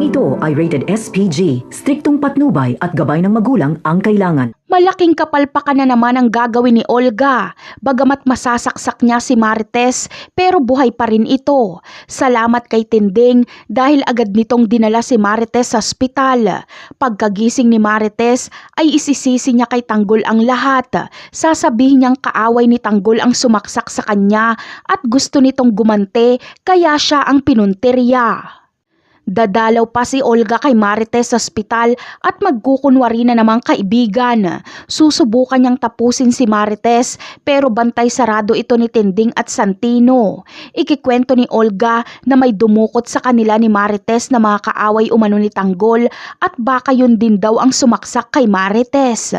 ito ay rated SPG. Striktong patnubay at gabay ng magulang ang kailangan. Malaking kapalpakan na naman ang gagawin ni Olga. Bagamat masasaksak niya si Marites, pero buhay pa rin ito. Salamat kay Tinding dahil agad nitong dinala si Marites sa ospital. Pagkagising ni Marites ay isisisi niya kay Tanggol ang lahat. Sasabihin niyang kaaway ni Tanggol ang sumaksak sa kanya at gusto nitong gumante kaya siya ang pinuntirya. Dadalaw pa si Olga kay Marites sa ospital at magkukunwari na namang kaibigan. Susubukan niyang tapusin si Marites pero bantay sarado ito ni Tinding at Santino. Ikikwento ni Olga na may dumukot sa kanila ni Marites na mga kaaway umano ni Tanggol at baka yun din daw ang sumaksak kay Marites.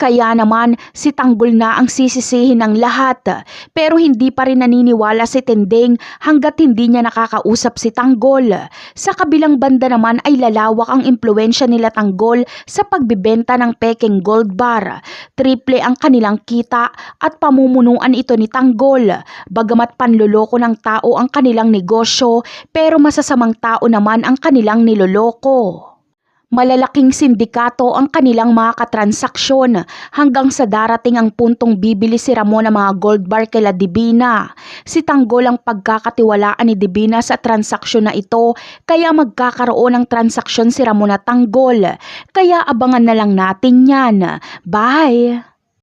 Kaya naman si Tanggol na ang sisisihin ng lahat, pero hindi pa rin naniniwala si Tinding hanggat hindi niya nakakausap si Tanggol. Sa kabilang banda naman ay lalawak ang impluwensya nila Tanggol sa pagbibenta ng peking gold bar. Triple ang kanilang kita at pamumunuan ito ni Tanggol. Bagamat panloloko ng tao ang kanilang negosyo, pero masasamang tao naman ang kanilang niloloko. Malalaking sindikato ang kanilang mga katransaksyon hanggang sa darating ang puntong bibili si Ramon ng mga gold bar kila Divina. Si Tanggol ang pagkakatiwalaan ni Divina sa transaksyon na ito kaya magkakaroon ng transaksyon si Ramon at Tanggol. Kaya abangan na lang natin yan. Bye!